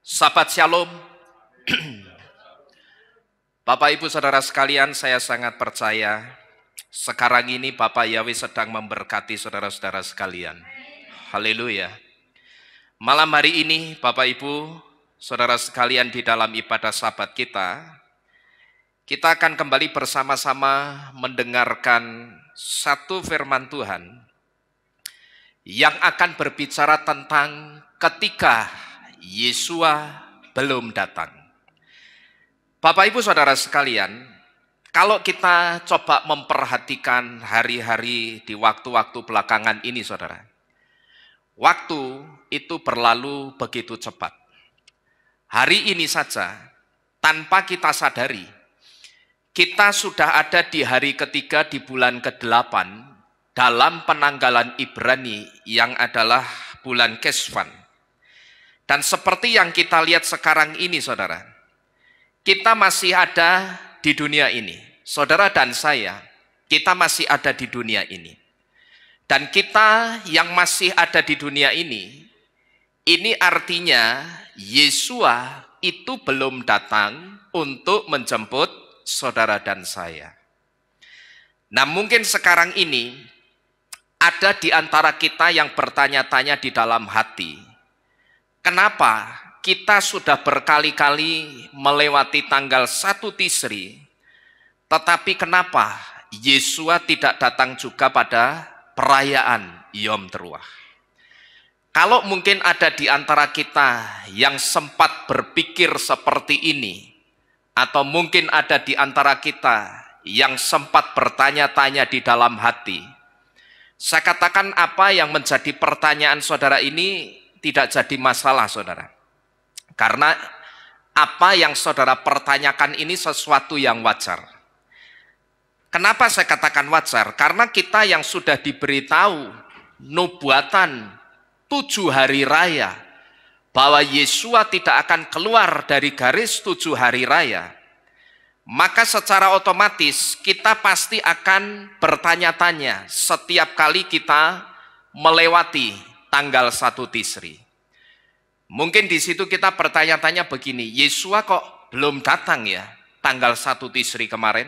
Sahabat Shalom, Bapak Ibu Saudara sekalian, saya sangat percaya sekarang ini Bapak Yahweh sedang memberkati saudara-saudara sekalian. Haleluya. Malam hari ini Bapak Ibu Saudara sekalian, di dalam ibadah Sabat kita akan kembali bersama-sama mendengarkan satu firman Tuhan yang akan berbicara tentang ketika Yesua belum datang. Bapak Ibu Saudara sekalian, kalau kita coba memperhatikan hari-hari di waktu-waktu belakangan ini saudara, waktu itu berlalu begitu cepat. Hari ini saja, tanpa kita sadari, kita sudah ada di hari ketiga di bulan ke-8 dalam penanggalan Ibrani yang adalah bulan Kesvan. Dan seperti yang kita lihat sekarang ini saudara, kita masih ada di dunia ini. Saudara dan saya, kita masih ada di dunia ini. Dan kita yang masih ada di dunia ini artinya Yesua itu belum datang untuk menjemput saudara dan saya. Nah, mungkin sekarang ini ada di antara kita yang bertanya-tanya di dalam hati, kenapa kita sudah berkali-kali melewati tanggal 1 Tisri, tetapi kenapa Yesua tidak datang juga pada perayaan Yom Teruah? Kalau mungkin ada di antara kita yang sempat berpikir seperti ini, atau mungkin ada di antara kita yang sempat bertanya-tanya di dalam hati, saya katakan apa yang menjadi pertanyaan saudara ini tidak jadi masalah saudara. Karena apa yang saudara pertanyakan ini sesuatu yang wajar. Kenapa saya katakan wajar? Karena kita yang sudah diberitahu nubuatan 7 hari raya, bahwa Yesua tidak akan keluar dari garis 7 hari raya, maka secara otomatis kita pasti akan bertanya-tanya setiap kali kita melewati tanggal 1 Tisri. Mungkin di situ kita bertanya-tanya begini, Yesua kok belum datang ya tanggal 1 Tisri kemarin?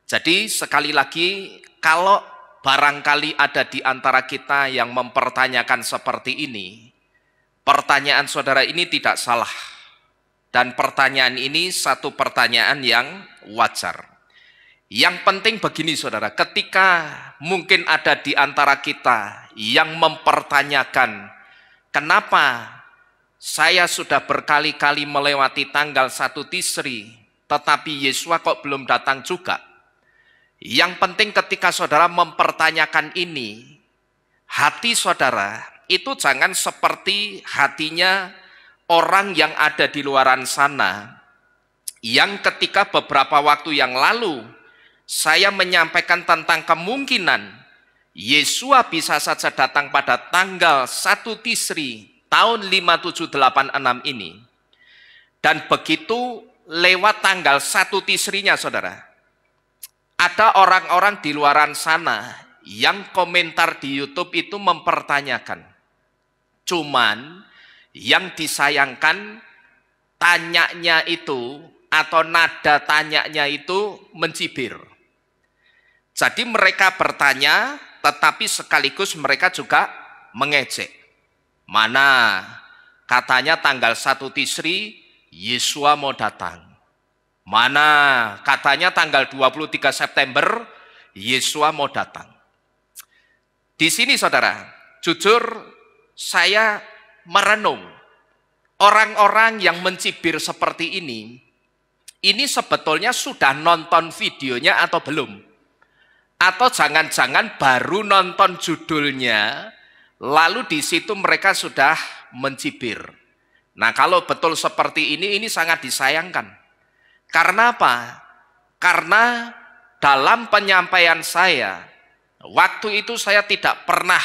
Jadi sekali lagi, kalau barangkali ada di antara kita yang mempertanyakan seperti ini, pertanyaan saudara ini tidak salah. Dan pertanyaan ini satu pertanyaan yang wajar. Yang penting begini saudara, ketika mungkin ada di antara kita yang mempertanyakan, kenapa saya sudah berkali-kali melewati tanggal 1 Tisri, tetapi Yesua kok belum datang juga? Yang penting ketika saudara mempertanyakan ini, hati saudara itu jangan seperti hatinya orang yang ada di luaran sana, yang ketika beberapa waktu yang lalu saya menyampaikan tentang kemungkinan Yesua bisa saja datang pada tanggal 1 Tisri tahun 5786 ini. Dan begitu lewat tanggal 1 Tisrinya saudara, ada orang-orang di luaran sana yang komentar di YouTube itu mempertanyakan. Cuman yang disayangkan tanyanya itu atau nada tanyanya itu mencibir. Jadi mereka bertanya, tetapi sekaligus mereka juga mengejek. Mana katanya tanggal 1 Tisri Yesua mau datang. Mana katanya tanggal 23 September Yesua mau datang. Di sini saudara, jujur saya merenung. Orang-orang yang mencibir seperti ini sebetulnya sudah nonton videonya atau belum? Atau jangan-jangan baru nonton judulnya, lalu di situ mereka sudah mencibir. Nah, kalau betul seperti ini sangat disayangkan. Karena apa? Karena dalam penyampaian saya, waktu itu saya tidak pernah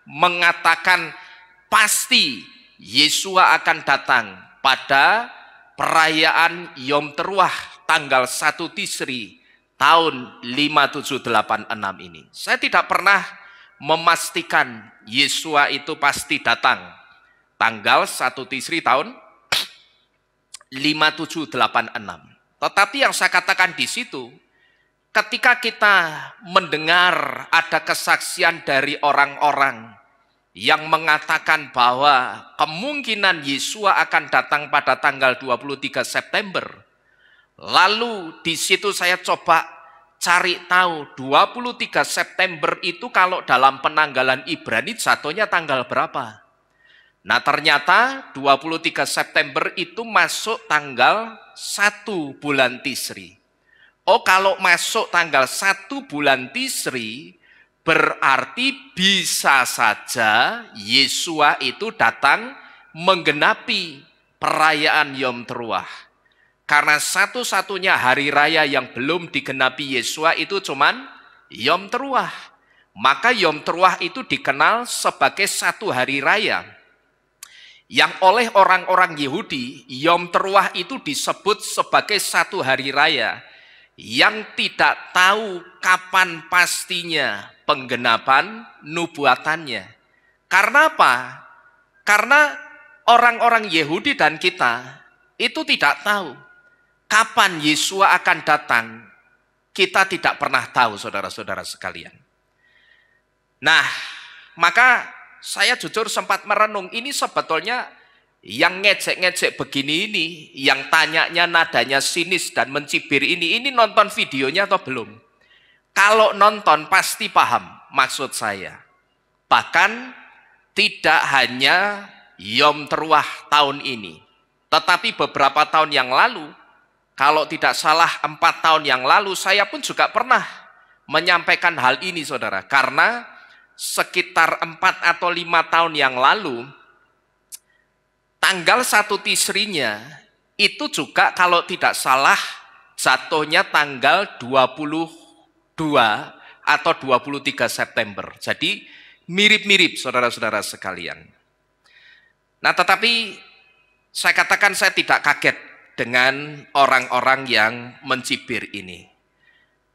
mengatakan pasti Yesua akan datang pada perayaan Yom Teruah tanggal 1 Tisri tahun 5786 ini. Saya tidak pernah memastikan Yesua itu pasti datang tanggal 1 Tisri tahun 5786. Tetapi yang saya katakan di situ, ketika kita mendengar ada kesaksian dari orang-orang yang mengatakan bahwa kemungkinan Yesua akan datang pada tanggal 23 September, lalu di situ saya coba cari tahu 23 September itu kalau dalam penanggalan Ibrani jatuhnya tanggal berapa. Nah ternyata 23 September itu masuk tanggal 1 bulan Tisri. Oh kalau masuk tanggal 1 bulan Tisri, berarti bisa saja Yesua itu datang menggenapi perayaan Yom Teruah. Karena satu-satunya hari raya yang belum digenapi Yesua itu cuman Yom Teruah. Maka Yom Teruah itu dikenal sebagai satu hari raya. Yang oleh orang-orang Yahudi, Yom Teruah itu disebut sebagai satu hari raya yang tidak tahu kapan pastinya penggenapan nubuatannya. Karena apa? Karena orang-orang Yahudi dan kita itu tidak tahu kapan Yesua akan datang. Kita tidak pernah tahu, saudara-saudara sekalian. Nah, maka saya jujur sempat merenung, ini sebetulnya yang ngejek-ngejek begini ini, yang tanyanya nadanya sinis dan mencibir ini nonton videonya atau belum? Kalau nonton pasti paham maksud saya. Bahkan tidak hanya Yom Teruah tahun ini, tetapi beberapa tahun yang lalu, kalau tidak salah 4 tahun yang lalu, saya pun juga pernah menyampaikan hal ini saudara. Karena sekitar 4 atau 5 tahun yang lalu, tanggal 1 Tisrinya itu juga kalau tidak salah jatuhnya tanggal 22 atau 23 September. Jadi mirip-mirip saudara-saudara sekalian. Nah tetapi saya katakan saya tidak kaget dengan orang-orang yang mencibir ini.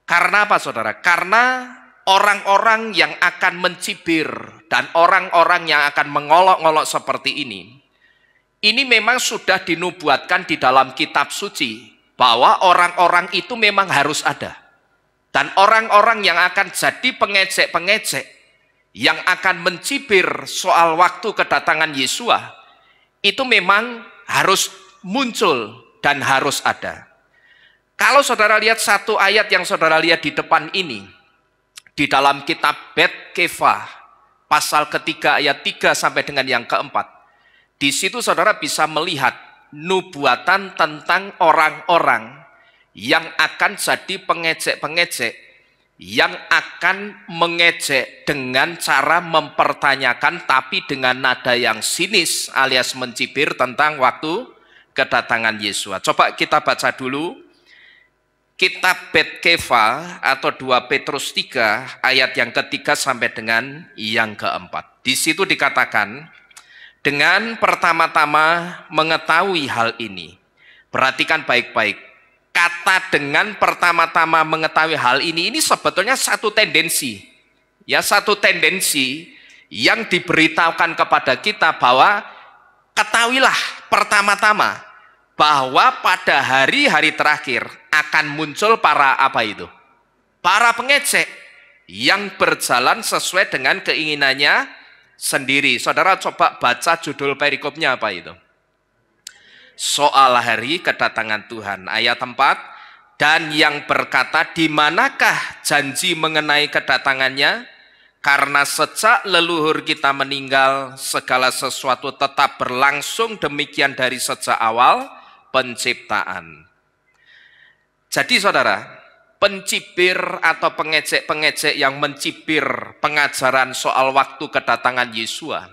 Karena apa saudara? Karena orang-orang yang akan mencibir dan orang-orang yang akan mengolok-ngolok seperti ini memang sudah dinubuatkan di dalam kitab suci bahwa orang-orang itu memang harus ada. Dan orang-orang yang akan jadi pengejek-pengejek yang akan mencibir soal waktu kedatangan Yesua itu memang harus muncul dan harus ada. Kalau saudara lihat satu ayat yang saudara lihat di depan ini, di dalam kitab Bet Kefah, pasal ketiga ayat 3 sampai dengan yang keempat. Di situ saudara bisa melihat nubuatan tentang orang-orang yang akan jadi pengejek-pengejek, yang akan mengejek dengan cara mempertanyakan tapi dengan nada yang sinis alias mencibir tentang waktu kedatangan Yesua. Coba kita baca dulu kitab Bet Kefah atau 2 Petrus 3 ayat yang ketiga sampai dengan yang keempat. Di situ dikatakan, dengan pertama-tama mengetahui hal ini. Perhatikan baik-baik. Kata dengan pertama-tama mengetahui hal ini sebetulnya satu tendensi. Ya, satu tendensi yang diberitahukan kepada kita bahwa ketahuilah pertama-tama bahwa pada hari-hari terakhir akan muncul para apa itu? Para pengejek yang berjalan sesuai dengan keinginannya sendiri. Saudara coba baca judul perikopnya apa itu? Soal hari kedatangan Tuhan. Ayat 4, dan yang berkata, di manakah janji mengenai kedatangannya? Karena sejak leluhur kita meninggal, segala sesuatu tetap berlangsung demikian dari sejak awal penciptaan. Jadi saudara, pencibir atau pengejek-pengejek yang mencibir pengajaran soal waktu kedatangan Yesua,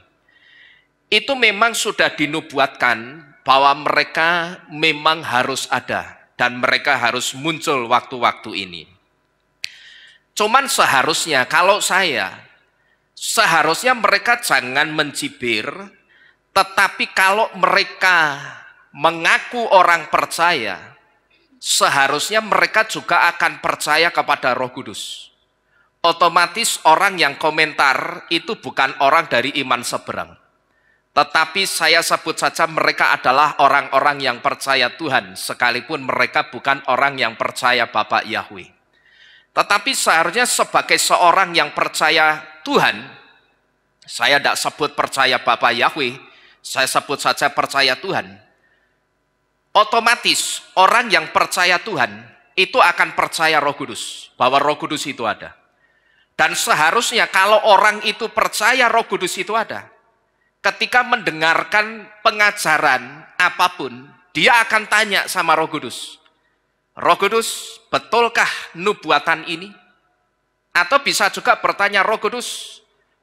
itu memang sudah dinubuatkan bahwa mereka memang harus ada dan mereka harus muncul waktu-waktu ini. Cuman seharusnya seharusnya mereka jangan mencibir, tetapi kalau mereka mengaku orang percaya, seharusnya mereka juga akan percaya kepada Roh Kudus. Otomatis orang yang komentar itu bukan orang dari iman seberang. Tetapi saya sebut saja mereka adalah orang-orang yang percaya Tuhan, sekalipun mereka bukan orang yang percaya Bapa Yahweh. Tetapi seharusnya sebagai seorang yang percaya Tuhan, saya tidak sebut percaya Bapa Yahweh, saya sebut saja percaya Tuhan. Otomatis orang yang percaya Tuhan itu akan percaya Roh Kudus, bahwa Roh Kudus itu ada. Dan seharusnya kalau orang itu percaya Roh Kudus itu ada, ketika mendengarkan pengajaran apapun, dia akan tanya sama Roh Kudus, Roh Kudus, betulkah nubuatan ini? Atau bisa juga bertanya, Roh Kudus,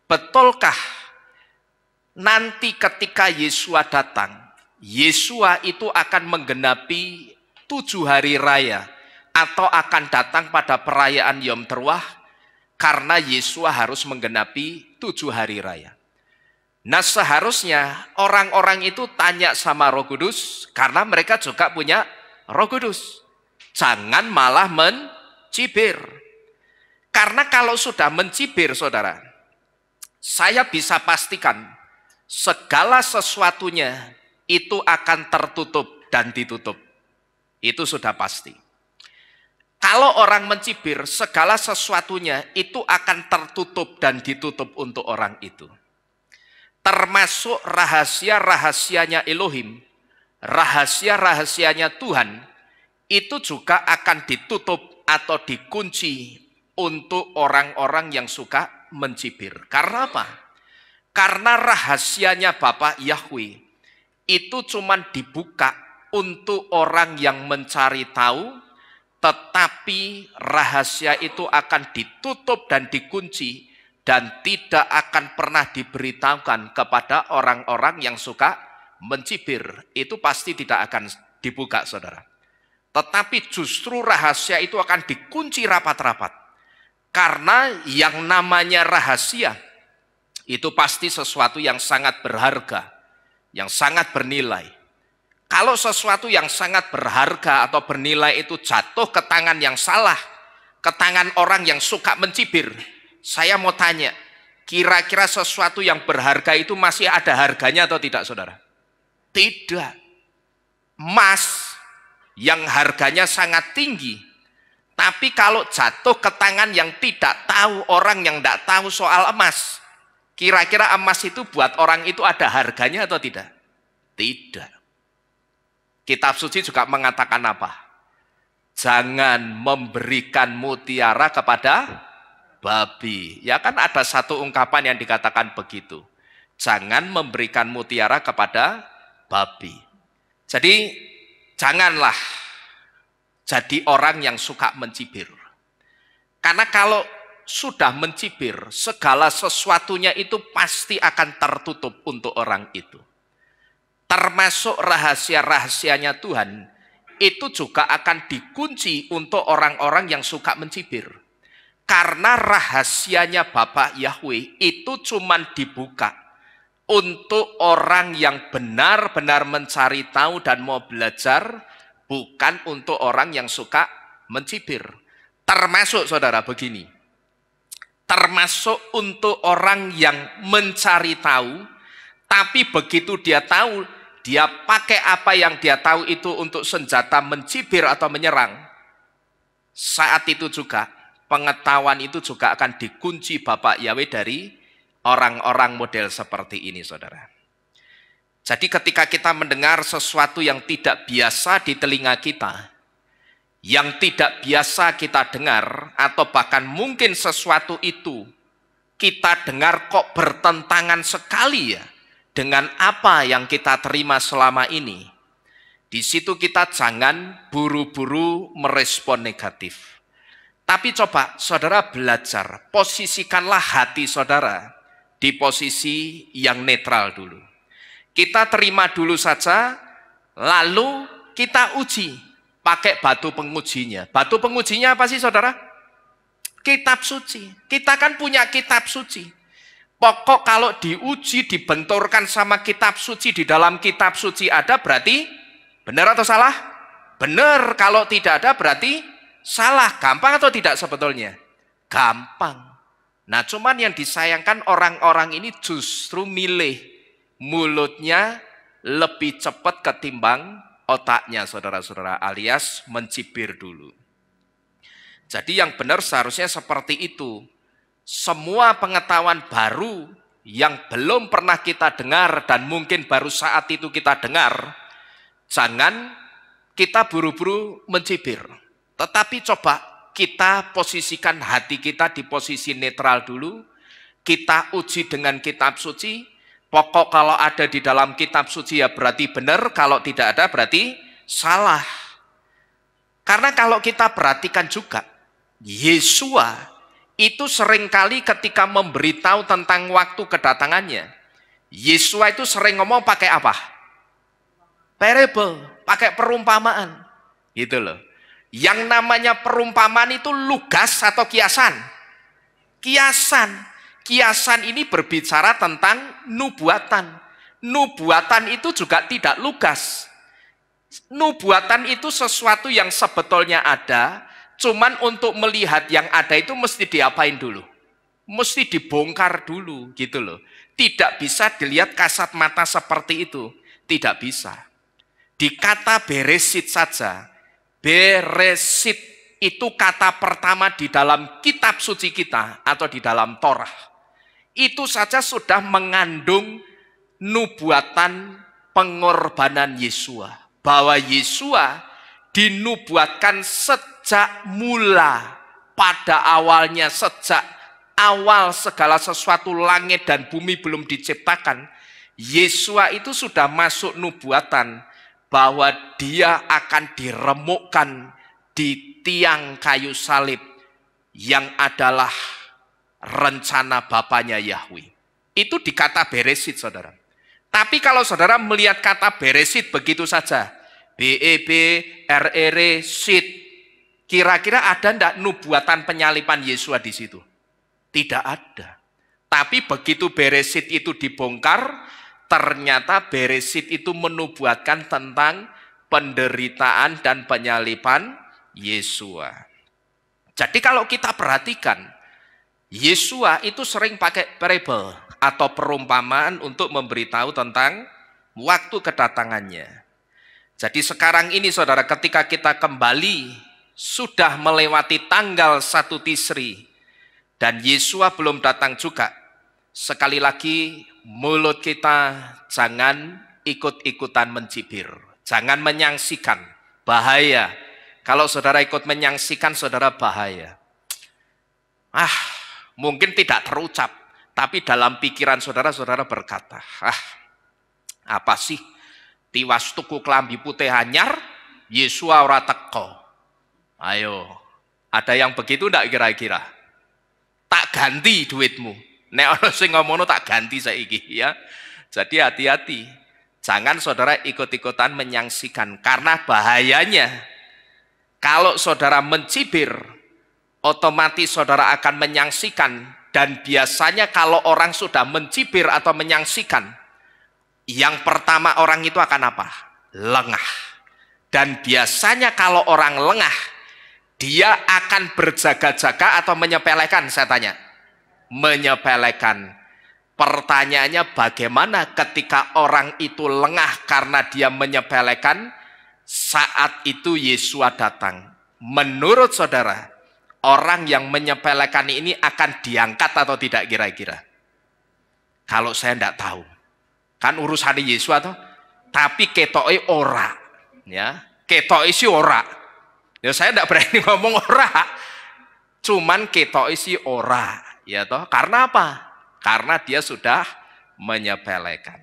betulkah nanti ketika Yesua datang, Yesua itu akan menggenapi 7 hari raya, atau akan datang pada perayaan Yom Teruah, karena Yesua harus menggenapi 7 hari raya. Nah, seharusnya orang-orang itu tanya sama Roh Kudus, karena mereka juga punya Roh Kudus. Jangan malah mencibir. Karena kalau sudah mencibir, saudara, saya bisa pastikan segala sesuatunya itu akan tertutup dan ditutup. Itu sudah pasti. Kalau orang mencibir, segala sesuatunya itu akan tertutup dan ditutup untuk orang itu. Termasuk rahasia-rahasianya Elohim, rahasia-rahasianya Tuhan, itu juga akan ditutup atau dikunci untuk orang-orang yang suka mencibir. Karena apa? Karena rahasianya Bapa Yahweh itu cuma dibuka untuk orang yang mencari tahu, tetapi rahasia itu akan ditutup dan dikunci dan tidak akan pernah diberitahukan kepada orang-orang yang suka mencibir. Itu pasti tidak akan dibuka, saudara. Tetapi justru rahasia itu akan dikunci rapat-rapat. Karena yang namanya rahasia, itu pasti sesuatu yang sangat berharga, yang sangat bernilai. Kalau sesuatu yang sangat berharga atau bernilai itu jatuh ke tangan yang salah, ke tangan orang yang suka mencibir, saya mau tanya, kira-kira sesuatu yang berharga itu masih ada harganya atau tidak, saudara? Tidak. Emas yang harganya sangat tinggi, tapi kalau jatuh ke tangan yang tidak tahu, orang yang tidak tahu soal emas, kira-kira emas itu buat orang itu ada harganya atau tidak? Tidak. Kitab suci juga mengatakan apa? Jangan memberikan mutiara kepada babi. Ya kan ada satu ungkapan yang dikatakan begitu. Jangan memberikan mutiara kepada babi. Jadi janganlah jadi orang yang suka mencibir. Karena kalau sudah mencibir, segala sesuatunya itu pasti akan tertutup untuk orang itu. Termasuk rahasia-rahasianya Tuhan, itu juga akan dikunci untuk orang-orang yang suka mencibir. Karena rahasianya Bapa Yahweh itu cuma dibuka untuk orang yang benar-benar mencari tahu dan mau belajar, bukan untuk orang yang suka mencibir. Termasuk, saudara, begini. Termasuk untuk orang yang mencari tahu, tapi begitu dia tahu, dia pakai apa yang dia tahu itu untuk senjata mencibir atau menyerang. Saat itu juga, pengetahuan itu juga akan dikunci Bapa Yahweh dari orang-orang model seperti ini, saudara. Jadi ketika kita mendengar sesuatu yang tidak biasa di telinga kita, yang tidak biasa kita dengar, atau bahkan mungkin sesuatu itu kita dengar kok bertentangan sekali ya dengan apa yang kita terima selama ini, di situ kita jangan buru-buru merespon negatif. Tapi coba saudara belajar, posisikanlah hati saudara di posisi yang netral dulu. Kita terima dulu saja, lalu kita uji pakai batu pengujinya. Batu pengujinya apa sih, saudara? Kitab suci. Kita kan punya kitab suci. Pokok kalau diuji, dibenturkan sama kitab suci, di dalam kitab suci ada, berarti benar atau salah? Benar. Kalau tidak ada berarti salah. Gampang atau tidak sebetulnya? Gampang. Nah, cuman yang disayangkan orang-orang ini justru milih mulutnya lebih cepat ketimbang otaknya, saudara-saudara, alias mencibir dulu. Jadi yang benar seharusnya seperti itu. Semua pengetahuan baru yang belum pernah kita dengar dan mungkin baru saat itu kita dengar, jangan kita buru-buru mencibir. Tetapi coba kita posisikan hati kita di posisi netral dulu. Kita uji dengan kitab suci. Pokok kalau ada di dalam kitab suci ya berarti benar, kalau tidak ada berarti salah. Karena kalau kita perhatikan juga, Yesua itu seringkali ketika memberitahu tentang waktu kedatangannya, Yesua itu sering ngomong pakai apa? Parable, pakai perumpamaan. Gitu loh. Yang namanya perumpamaan itu lugas atau kiasan? Kiasan. Kiasan ini berbicara tentang nubuatan. Nubuatan itu juga tidak lugas. Nubuatan itu sesuatu yang sebetulnya ada, cuman untuk melihat yang ada itu mesti diapain dulu? Mesti dibongkar dulu gitu loh. Tidak bisa dilihat kasat mata seperti itu. Tidak bisa. Di kata beresit saja. Beresit itu kata pertama di dalam kitab suci kita atau di dalam Torah. Itu saja sudah mengandung nubuatan pengorbanan Yesua. Bahwa Yesua dinubuatkan sejak mula, pada awalnya, sejak awal segala sesuatu langit dan bumi belum diciptakan, Yesua itu sudah masuk nubuatan bahwa dia akan diremukkan di tiang kayu salib yang adalah rencana Bapanya Yahweh. Itu di kata beresit, saudara. Tapi kalau saudara melihat kata beresit begitu saja, B-E-B-R-E-R sit, kira-kira ada enggak nubuatan penyalipan Yesua di situ? Tidak ada. Tapi begitu beresit itu dibongkar, ternyata beresit itu menubuatkan tentang penderitaan dan penyalipan Yesua. Jadi kalau kita perhatikan, Yesua itu sering pakai parable atau perumpamaan untuk memberitahu tentang waktu kedatangannya. Jadi sekarang ini saudara, ketika kita kembali sudah melewati tanggal 1 Tisri dan Yesua belum datang juga. Sekali lagi, mulut kita jangan ikut-ikutan mencibir. Jangan menyaksikan, bahaya. Kalau saudara ikut menyaksikan, saudara bahaya. Mungkin tidak terucap, tapi dalam pikiran saudara, saudara berkata, apa sih? Tiwas tuku klambi putih anyar, Yesua ora teko. Ayo, ada yang begitu enggak kira-kira? Tak ganti duitmu. Nek ana sing ngomono tak ganti saiki ya. Jadi hati-hati. Jangan saudara ikut-ikutan menyaksikan, karena bahayanya kalau saudara mencibir, otomatis saudara akan menyaksikan. Dan biasanya kalau orang sudah mencibir atau menyaksikan, yang pertama orang itu akan apa? Lengah. Dan biasanya kalau orang lengah, dia akan berjaga-jaga atau menyepelekan, saya tanya. Menyepelekan. Pertanyaannya, bagaimana ketika orang itu lengah karena dia menyepelekan, saat itu Yesua datang? Menurut saudara, orang yang menyepelekan ini akan diangkat atau tidak kira-kira? Kalau saya tidak tahu. Kan urusan Yesua toh. Tapi ketoknya ora. Ya, ketoknya sih ora. Ya saya tidak berani ngomong ora. Cuman ketoknya sih ora. Ya toh. Karena apa? Karena dia sudah menyepelekan.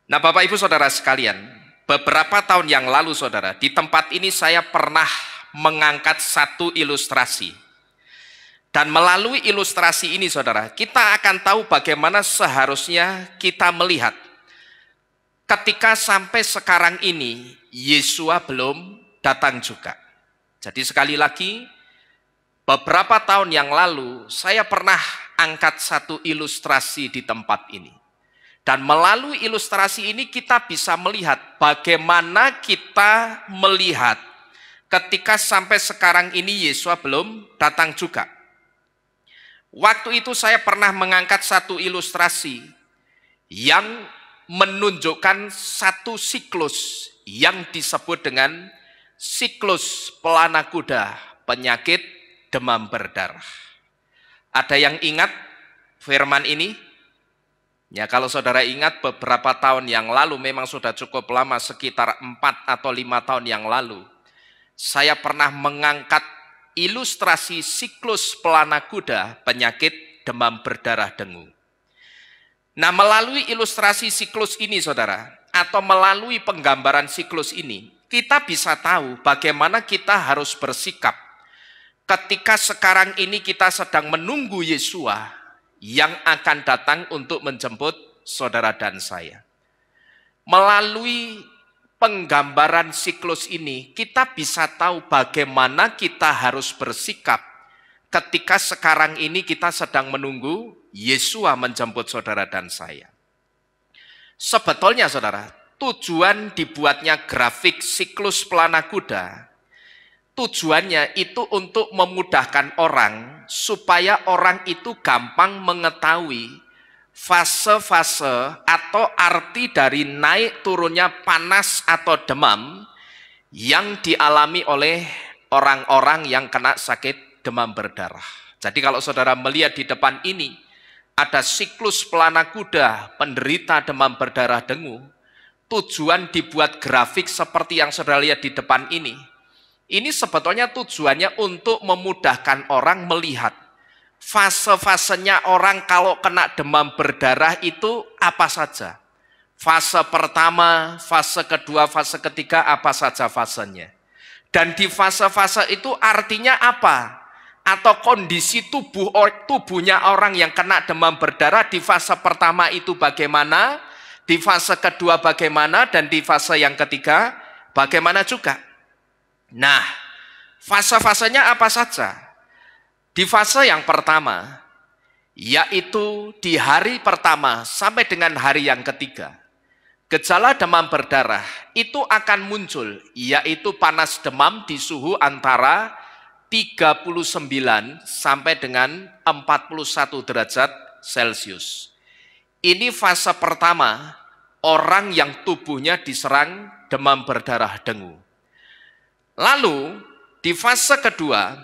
Nah Bapak Ibu Saudara sekalian, beberapa tahun yang lalu saudara, di tempat ini saya pernah mengangkat satu ilustrasi. Dan melalui ilustrasi ini saudara, kita akan tahu bagaimana seharusnya kita melihat. Ketika sampai sekarang ini, Yesua belum datang juga. Jadi sekali lagi, beberapa tahun yang lalu, saya pernah angkat satu ilustrasi di tempat ini. Dan melalui ilustrasi ini kita bisa melihat bagaimana kita melihat ketika sampai sekarang ini Yesua belum datang juga. Waktu itu saya pernah mengangkat satu ilustrasi. yang menunjukkan satu siklus yang disebut dengan siklus pelana kuda penyakit demam berdarah. Ada yang ingat firman ini? Ya, kalau saudara ingat beberapa tahun yang lalu, memang sudah cukup lama, sekitar 4 atau 5 tahun yang lalu, saya pernah mengangkat ilustrasi siklus pelana kuda penyakit demam berdarah dengu. Nah, melalui ilustrasi siklus ini saudara, atau melalui penggambaran siklus ini, kita bisa tahu bagaimana kita harus bersikap ketika sekarang ini kita sedang menunggu Yesua yang akan datang untuk menjemput saudara dan saya. Melalui penggambaran siklus ini, kita bisa tahu bagaimana kita harus bersikap ketika sekarang ini kita sedang menunggu Yesua menjemput saudara dan saya. Sebetulnya saudara, tujuan dibuatnya grafik siklus pelana kuda, tujuannya itu untuk memudahkan orang, supaya orang itu gampang mengetahui fase-fase atau arti dari naik turunnya panas atau demam yang dialami oleh orang-orang yang kena sakit demam berdarah. Jadi kalau saudara melihat di depan ini, ada siklus pelana kuda penderita demam berdarah dengu, tujuan dibuat grafik seperti yang saudara lihat di depan ini. Ini sebetulnya tujuannya untuk memudahkan orang melihat fase-fasenya orang kalau kena demam berdarah itu apa saja. Fase pertama, fase kedua, fase ketiga, apa saja fasenya. Dan di fase-fase itu artinya apa? Atau kondisi tubuhnya orang yang kena demam berdarah di fase pertama itu bagaimana, di fase kedua bagaimana, dan di fase yang ketiga bagaimana juga. Nah, fase-fasenya apa saja? Di fase yang pertama, yaitu di hari pertama sampai dengan hari yang ketiga, gejala demam berdarah itu akan muncul, yaitu panas demam di suhu antara 39 sampai dengan 41 derajat Celcius. Ini fase pertama, orang yang tubuhnya diserang demam berdarah dengu. Lalu di fase kedua,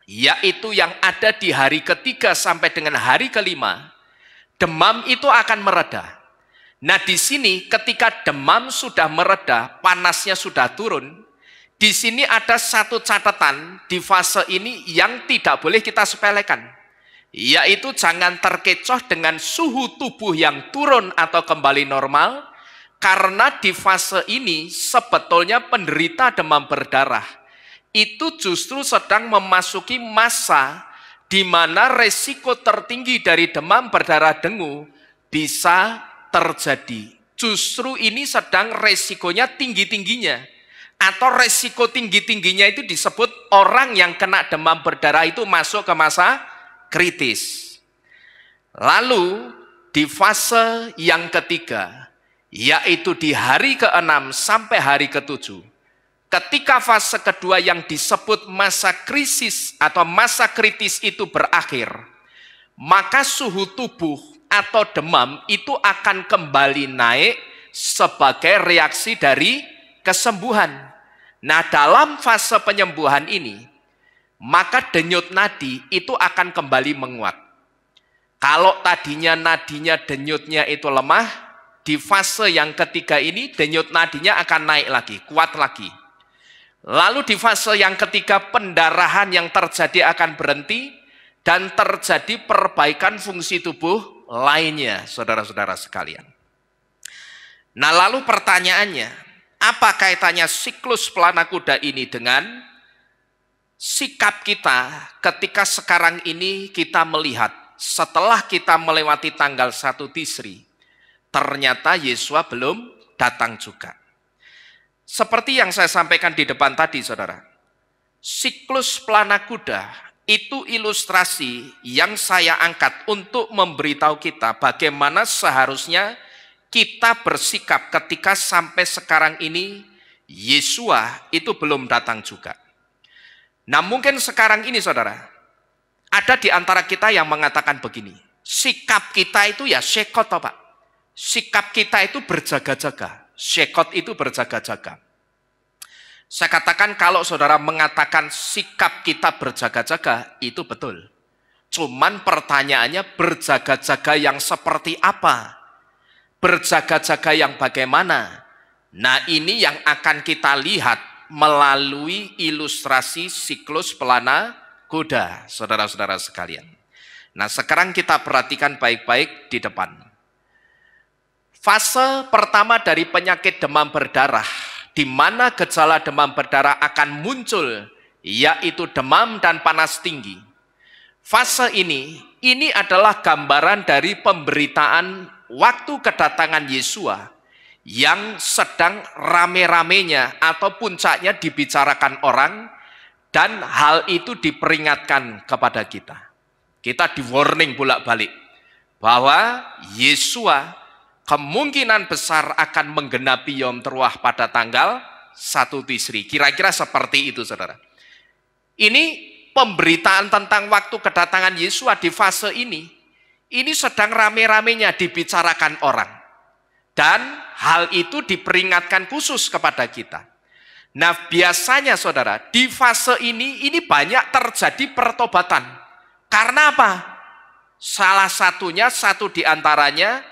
yaitu yang ada di hari ketiga sampai dengan hari kelima, demam itu akan mereda. Nah, di sini ketika demam sudah mereda, panasnya sudah turun, di sini ada satu catatan di fase ini yang tidak boleh kita sepelekan, yaitu jangan terkecoh dengan suhu tubuh yang turun atau kembali normal. Karena di fase ini sebetulnya penderita demam berdarah itu justru sedang memasuki masa di mana resiko tertinggi dari demam berdarah dengu bisa terjadi. Justru ini sedang resikonya tinggi-tingginya. Atau resiko tinggi-tingginya itu disebut orang yang kena demam berdarah itu masuk ke masa kritis. Lalu di fase yang ketiga, yaitu di hari ke-6 sampai hari ke-7. Ketika fase kedua yang disebut masa krisis atau masa kritis itu berakhir, maka suhu tubuh atau demam itu akan kembali naik sebagai reaksi dari kesembuhan. Nah, dalam fase penyembuhan ini, maka denyut nadi itu akan kembali menguat. Kalau tadinya nadinya denyutnya itu lemah, di fase yang ketiga ini denyut nadinya akan naik lagi, kuat lagi. Lalu di fase yang ketiga pendarahan yang terjadi akan berhenti dan terjadi perbaikan fungsi tubuh lainnya, saudara-saudara sekalian. Nah, lalu pertanyaannya, apa kaitannya siklus pelana kuda ini dengan sikap kita ketika sekarang ini kita melihat setelah kita melewati tanggal 1 Tisri, ternyata Yesua belum datang juga. Seperti yang saya sampaikan di depan tadi, saudara. Siklus pelana kuda itu ilustrasi yang saya angkat untuk memberitahu kita bagaimana seharusnya kita bersikap ketika sampai sekarang ini Yesua itu belum datang juga. Nah, mungkin sekarang ini, saudara, ada di antara kita yang mengatakan begini, sikap kita itu ya sekot, Pak. sikap kita itu berjaga-jaga. Syekot itu berjaga-jaga. Saya katakan kalau saudara mengatakan sikap kita berjaga-jaga, itu betul. Cuman pertanyaannya berjaga-jaga yang seperti apa? Berjaga-jaga yang bagaimana? Nah, ini yang akan kita lihat melalui ilustrasi siklus pelana kuda, saudara-saudara sekalian. Nah, sekarang kita perhatikan baik-baik di depan. Fase pertama dari penyakit demam berdarah, di mana gejala demam berdarah akan muncul, yaitu demam dan panas tinggi. Fase ini adalah gambaran dari pemberitaan waktu kedatangan Yesua yang sedang rame-ramenya atau puncaknya dibicarakan orang, dan hal itu diperingatkan kepada kita. Kita di warning bolak-balik bahwa Yesua kemungkinan besar akan menggenapi Yom Teruah pada tanggal 1 Tisri. Kira-kira seperti itu, saudara. Ini pemberitaan tentang waktu kedatangan Yesua di fase ini sedang rame-ramenya dibicarakan orang. Dan hal itu diperingatkan khusus kepada kita. Nah, biasanya saudara, di fase ini banyak terjadi pertobatan. Karena apa? Salah satunya, satu di antaranya,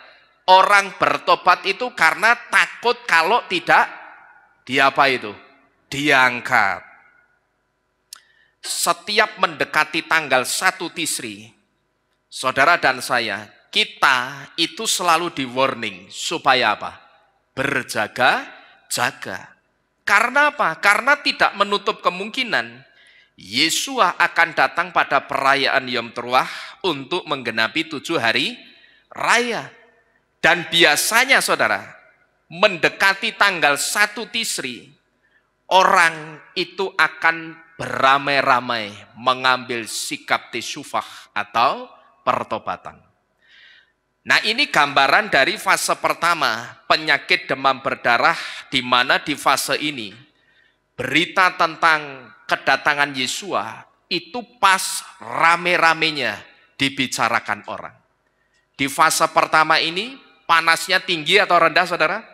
orang bertobat itu karena takut kalau tidak diangkat. Setiap mendekati tanggal 1 Tisri, saudara dan saya, kita itu selalu di warning supaya apa? Berjaga-jaga. Karena apa? Karena tidak menutup kemungkinan Yesua akan datang pada perayaan Yom Teruah untuk menggenapi 7 hari raya. Dan biasanya saudara, mendekati tanggal 1 Tisri, orang itu akan beramai-ramai mengambil sikap tesufah atau pertobatan. Nah, ini gambaran dari fase pertama, penyakit demam berdarah, di mana di fase ini, berita tentang kedatangan Yesua itu pas rame-ramenya dibicarakan orang. Di fase pertama ini, panasnya tinggi atau rendah, saudara?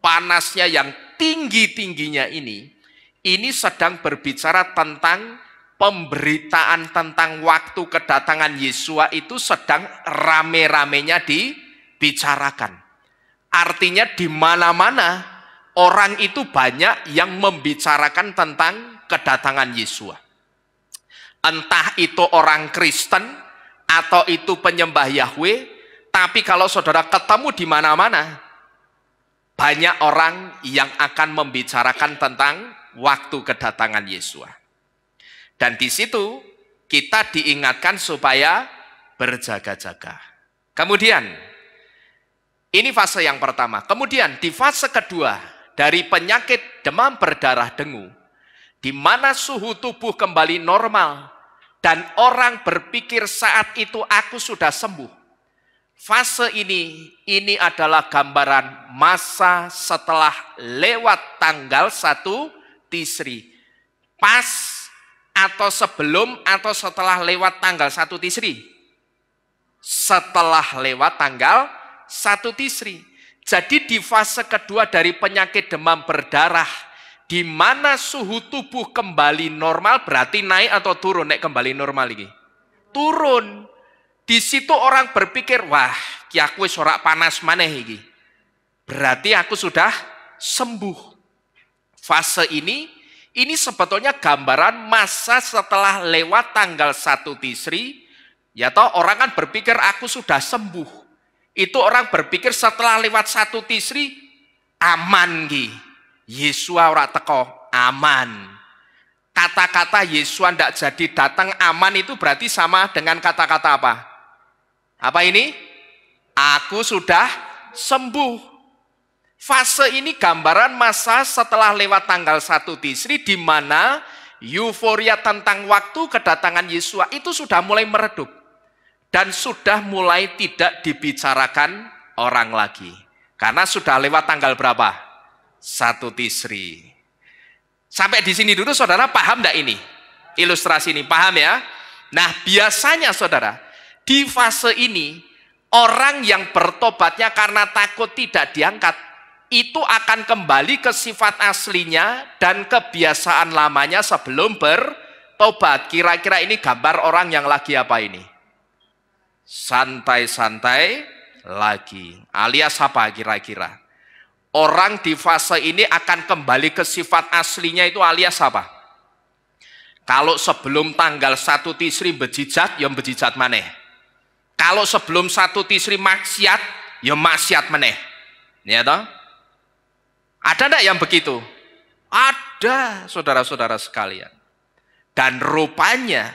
Panasnya yang tinggi-tingginya ini sedang berbicara tentang pemberitaan tentang waktu kedatangan Yesua itu sedang rame-ramenya dibicarakan. Artinya di mana-mana orang itu banyak yang membicarakan tentang kedatangan Yesua. Entah itu orang Kristen atau itu penyembah Yahweh, tapi kalau saudara ketemu di mana-mana, banyak orang yang akan membicarakan tentang waktu kedatangan Yesua. Dan di situ kita diingatkan supaya berjaga-jaga. Kemudian, ini fase yang pertama. Kemudian di fase kedua, dari penyakit demam berdarah dengu, di mana suhu tubuh kembali normal, dan orang berpikir saat itu aku sudah sembuh. Fase ini adalah gambaran masa setelah lewat tanggal 1 Tisri. Pas atau sebelum atau setelah lewat tanggal 1 Tisri? Setelah lewat tanggal 1 Tisri. Jadi di fase kedua dari penyakit demam berdarah, di mana suhu tubuh kembali normal, berarti naik atau turun? Naik kembali normal lagi. Turun. Di situ orang berpikir, wah, ki aku wis ora panas maneh iki. Berarti aku sudah sembuh. Fase ini sebetulnya gambaran masa setelah lewat tanggal 1 Tisri, ya toh orang kan berpikir aku sudah sembuh. Itu orang berpikir setelah lewat 1 Tisri aman ki. Yesua ora teko, aman. Kata-kata Yesua ndak jadi datang aman itu berarti sama dengan kata-kata apa? Apa ini? Aku sudah sembuh. Fase ini gambaran masa setelah lewat tanggal 1 Tisri, di mana euforia tentang waktu kedatangan Yesua itu sudah mulai meredup. Dan sudah mulai tidak dibicarakan orang lagi. Karena sudah lewat tanggal berapa? 1 Tisri. Sampai di sini dulu saudara paham enggak ini? Ilustrasi ini, paham ya? Nah biasanya saudara, di fase ini Orang yang bertobatnya karena takut tidak diangkat, itu akan kembali ke sifat aslinya dan kebiasaan lamanya sebelum bertobat. Kira-kira ini gambar orang yang lagi apa ini? Santai-santai lagi. Alias apa kira-kira? Orang di fase ini akan kembali ke sifat aslinya itu alias apa? Kalau sebelum tanggal 1 Tisri bejijat, ya bejijat maneh. Kalau sebelum 1 Tisri maksiat, ya maksiat maneh. Ya toh? Ada enggak yang begitu? Ada, saudara-saudara sekalian. Dan rupanya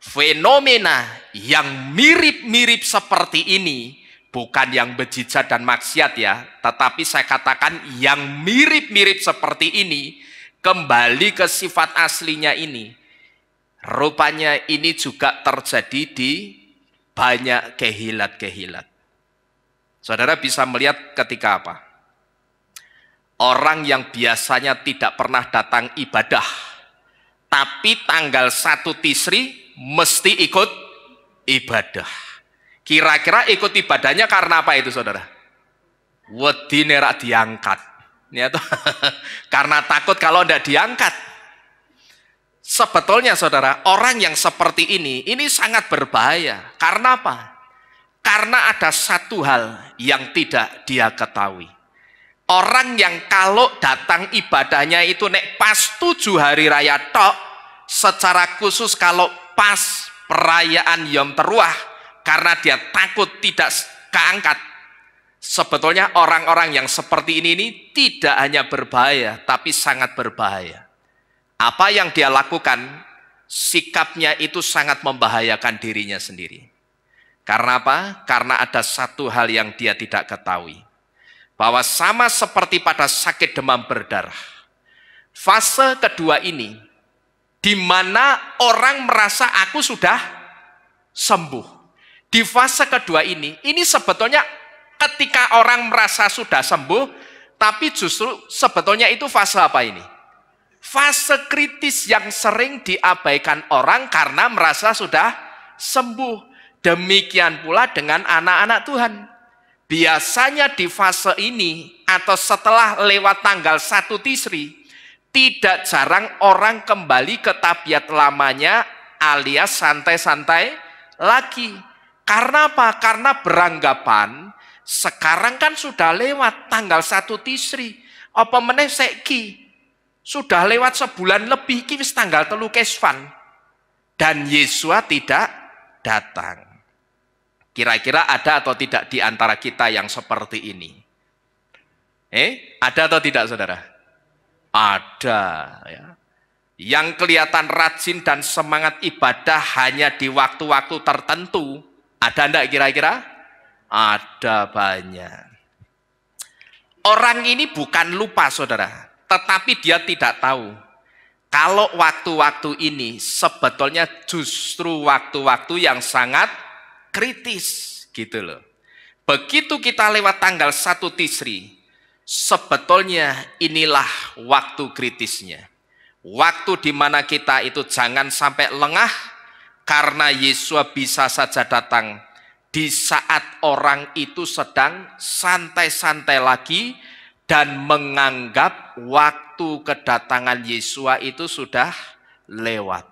fenomena yang mirip-mirip seperti ini, bukan yang bejijat dan maksiat ya, tetapi saya katakan yang mirip-mirip seperti ini, kembali ke sifat aslinya ini. Rupanya ini juga terjadi di banyak kehilat-kehilat. Saudara bisa melihat ketika apa? Orang yang biasanya tidak pernah datang ibadah, tapi tanggal 1 Tisri mesti ikut ibadah. Kira-kira ikut ibadahnya karena apa itu saudara? Wedine rak diangkat. Ya toh? Karena takut kalau tidak diangkat. Sebetulnya saudara, orang yang seperti ini sangat berbahaya. Karena apa? Karena ada satu hal yang tidak dia ketahui. Orang yang kalau datang ibadahnya itu nek pas 7 hari raya tok, secara khusus kalau pas perayaan Yom Teruah, karena dia takut tidak keangkat. Sebetulnya orang-orang yang seperti ini tidak hanya berbahaya, tapi sangat berbahaya. Apa yang dia lakukan, sikapnya itu sangat membahayakan dirinya sendiri. Karena apa? Karena ada satu hal yang dia tidak ketahui. Bahwa sama seperti pada sakit demam berdarah. Fase kedua ini, di mana orang merasa aku sudah sembuh. Di fase kedua ini sebetulnya ketika orang merasa sudah sembuh, tapi justru sebetulnya itu fase apa ini? Fase kritis yang sering diabaikan orang karena merasa sudah sembuh. Demikian pula dengan anak-anak Tuhan. Biasanya di fase ini atau setelah lewat tanggal 1 Tisri, tidak jarang orang kembali ke tabiat lamanya alias santai-santai lagi. Karena apa? Karena beranggapan sekarang kan sudah lewat tanggal 1 Tisri. Apa meneh saiki? Sudah lewat sebulan lebih, wis tanggal 3 Keswan. Dan Yesua tidak datang. Kira-kira ada atau tidak di antara kita yang seperti ini? Ada atau tidak saudara? Ada. Ya. Yang kelihatan rajin dan semangat ibadah hanya di waktu-waktu tertentu. Ada enggak kira-kira? Ada banyak. Orang ini bukan lupa saudara, tetapi dia tidak tahu. Kalau waktu-waktu ini sebetulnya justru waktu-waktu yang sangat kritis gitu loh. Begitu kita lewat tanggal 1 Tisri, sebetulnya inilah waktu kritisnya. Waktu di mana kita itu jangan sampai lengah, karena Yesus bisa saja datang di saat orang itu sedang santai-santai lagi dan menganggap waktu kedatangan Yesus itu sudah lewat.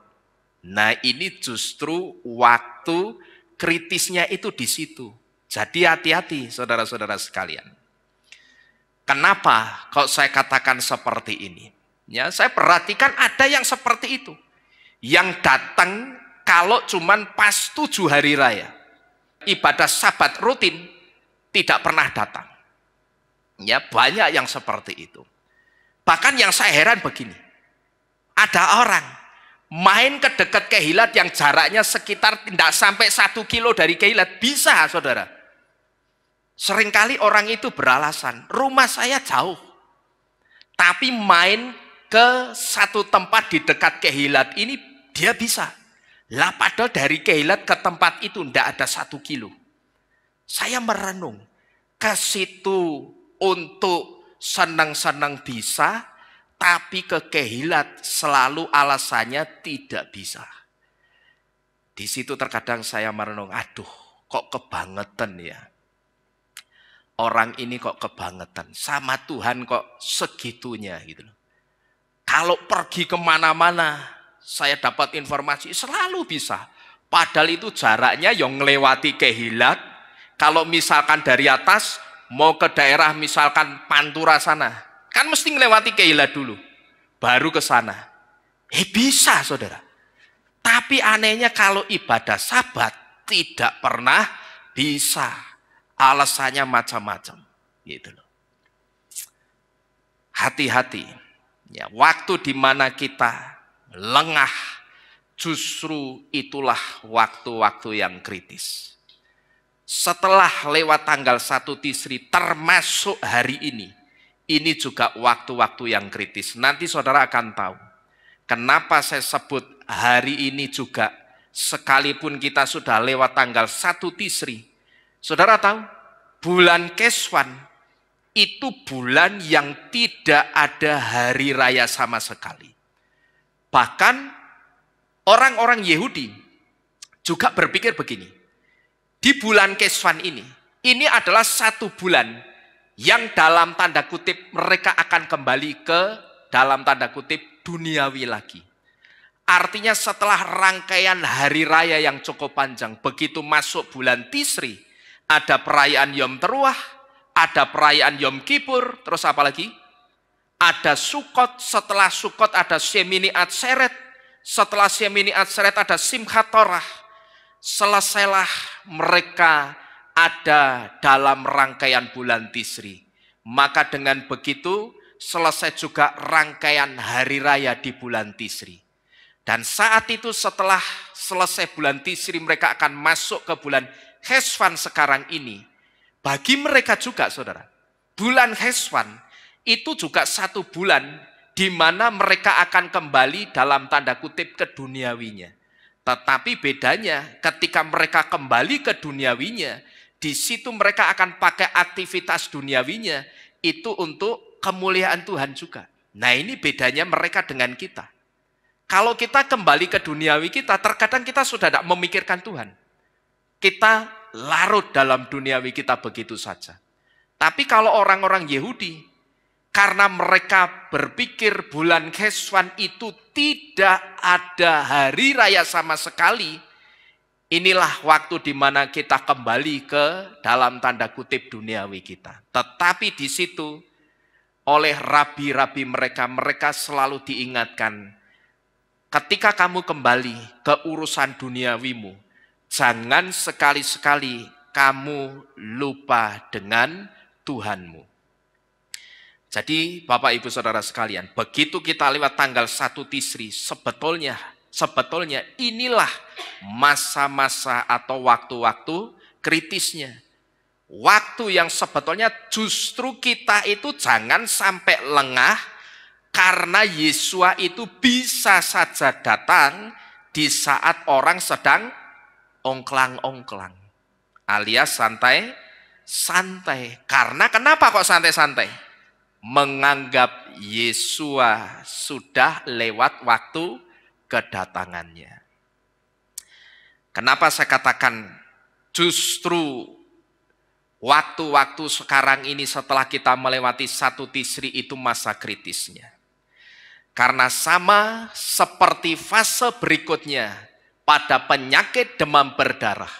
Nah, ini justru waktu kritisnya itu di situ. Jadi hati-hati saudara-saudara sekalian. Kenapa kok saya katakan seperti ini? Ya, saya perhatikan ada yang seperti itu. Yang datang kalau cuman pas 7 hari raya. Ibadah sabat rutin tidak pernah datang. Ya, banyak yang seperti itu. Bahkan yang saya heran begini. Ada orang main ke dekat kehilat yang jaraknya sekitar tidak sampai 1 kilo dari kehilat. Bisa saudara. Seringkali orang itu beralasan, rumah saya jauh. Tapi main ke satu tempat di dekat kehilat ini dia bisa. Lah padahal dari kehilat ke tempat itu tidak ada 1 kilo. Saya merenung. Ke situ untuk senang-senang bisa, tapi ke kehilat selalu alasannya tidak bisa. Di situ terkadang saya merenung, aduh kok kebangetan ya. Orang ini kok kebangetan, sama Tuhan kok segitunya gitu loh. Kalau pergi kemana-mana, saya dapat informasi selalu bisa. Padahal itu jaraknya yang ngelewati Kehilat. Kalau misalkan dari atas, mau ke daerah misalkan Pantura sana, kan mesti ngelewati Kehilat dulu, baru ke sana. Bisa saudara. Tapi anehnya kalau ibadah Sabat tidak pernah bisa. Alasannya macam-macam. Gitu loh. Hati-hati. Ya, waktu di mana kita lengah, justru itulah waktu-waktu yang kritis. Setelah lewat tanggal 1 Tisri, termasuk hari ini juga waktu-waktu yang kritis. Nanti saudara akan tahu, kenapa saya sebut hari ini juga, sekalipun kita sudah lewat tanggal 1 Tisri. Saudara tahu, bulan Keswan itu bulan yang tidak ada hari raya sama sekali. Bahkan orang-orang Yahudi juga berpikir begini. Di bulan Keswan ini adalah satu bulan yang dalam tanda kutip mereka akan kembali ke dalam tanda kutip duniawi lagi. Artinya setelah rangkaian hari raya yang cukup panjang, begitu masuk bulan Tisri, ada perayaan Yom Teruah, ada perayaan Yom Kippur, terus apa lagi? Ada Sukot, setelah Sukot ada Shemini Atseret, setelah Shemini Atseret ada Simchat Torah. Selesailah mereka ada dalam rangkaian bulan Tisri. Maka dengan begitu selesai juga rangkaian hari raya di bulan Tisri. Dan saat itu setelah selesai bulan Tisri mereka akan masuk ke bulan Heswan sekarang ini. Bagi mereka juga saudara, bulan Heswan itu juga satu bulan di mana mereka akan kembali dalam tanda kutip ke duniawinya. Tetapi bedanya ketika mereka kembali ke duniawinya, di situ mereka akan pakai aktivitas duniawinya itu untuk kemuliaan Tuhan juga. Nah ini bedanya mereka dengan kita. Kalau kita kembali ke duniawi kita, terkadang kita sudah tidak memikirkan Tuhan. Kita larut dalam duniawi kita begitu saja. Tapi kalau orang-orang Yahudi, karena mereka berpikir bulan Keswan itu tidak ada hari raya sama sekali, inilah waktu di mana kita kembali ke dalam tanda kutip duniawi kita. Tetapi di situ oleh rabi-rabi mereka selalu diingatkan, ketika kamu kembali ke urusan duniawimu, jangan sekali-sekali kamu lupa dengan Tuhanmu. Jadi Bapak Ibu Saudara sekalian, begitu kita lewat tanggal 1 Tisri, sebetulnya inilah masa-masa atau waktu-waktu kritisnya. Waktu yang sebetulnya justru kita itu jangan sampai lengah, karena Yesua itu bisa saja datang di saat orang sedang ongklang-ongklang, alias santai-santai. Karena kenapa kok santai-santai? Menganggap Yesua sudah lewat waktu kedatangannya. Kenapa saya katakan justru waktu-waktu sekarang ini setelah kita melewati 1 Tisri itu masa kritisnya. Karena sama seperti fase berikutnya pada penyakit demam berdarah,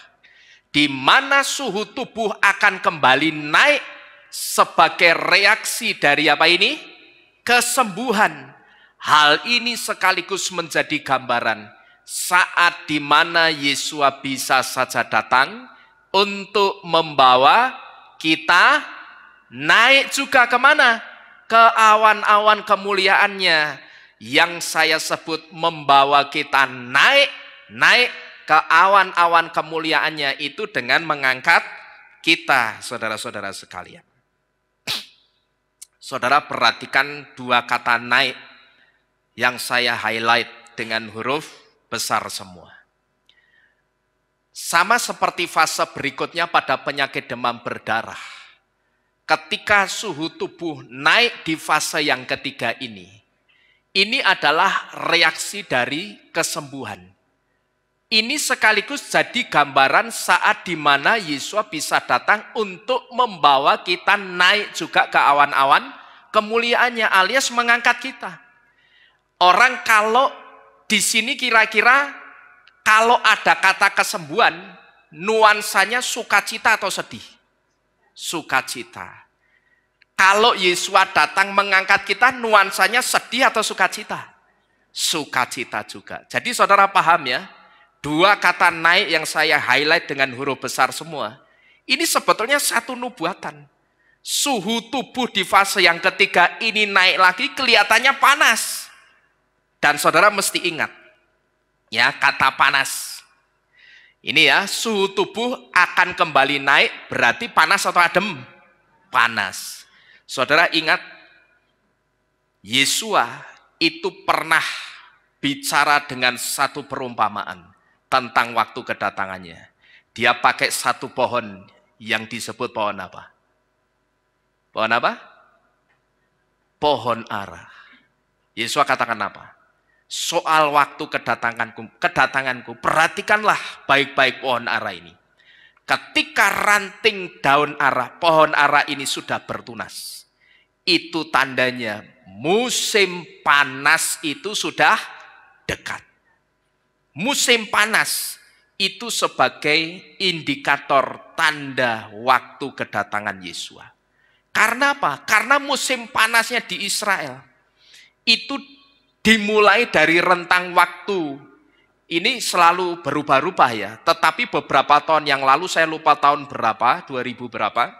di mana suhu tubuh akan kembali naik sebagai reaksi dari apa ini? Kesembuhan. Hal ini sekaligus menjadi gambaran saat di mana Yesua bisa saja datang untuk membawa kita naik juga kemana? Ke awan-awan kemuliaannya, yang saya sebut membawa kita naik ke awan-awan kemuliaannya itu dengan mengangkat kita, saudara-saudara sekalian. Saudara perhatikan dua kata naik yang saya highlight dengan huruf besar semua. Sama seperti fase berikutnya pada penyakit demam berdarah. Ketika suhu tubuh naik di fase yang ketiga ini adalah reaksi dari kesembuhan. Ini sekaligus jadi gambaran saat di mana Yesus bisa datang untuk membawa kita naik juga ke awan-awan kemuliaannya, alias mengangkat kita. Orang kalau di sini kira-kira kalau ada kata kesembuhan, nuansanya sukacita atau sedih? Sukacita. Kalau Yesus datang mengangkat kita, nuansanya sedih atau sukacita? Sukacita juga. Jadi saudara paham ya, dua kata naik yang saya highlight dengan huruf besar semua, ini sebetulnya satu nubuatan. Suhu tubuh di fase yang ketiga ini naik lagi, kelihatannya panas. Dan saudara mesti ingat, ya, kata panas. Ini ya, suhu tubuh akan kembali naik, berarti panas atau adem? Panas. Saudara ingat, Yesua itu pernah bicara dengan satu perumpamaan tentang waktu kedatangannya. Dia pakai satu pohon yang disebut pohon apa? Pohon apa? Pohon ara. Yesus katakan apa? Soal waktu kedatanganku, perhatikanlah baik-baik pohon ara ini. Ketika ranting daun ara, pohon ara ini sudah bertunas, itu tandanya musim panas itu sudah dekat. Musim panas itu sebagai indikator tanda waktu kedatangan Yesua. Karena apa? Karena musim panasnya di Israel itu dimulai dari rentang waktu. Ini selalu berubah-ubah ya. Tetapi beberapa tahun yang lalu, saya lupa tahun berapa, 2000 berapa,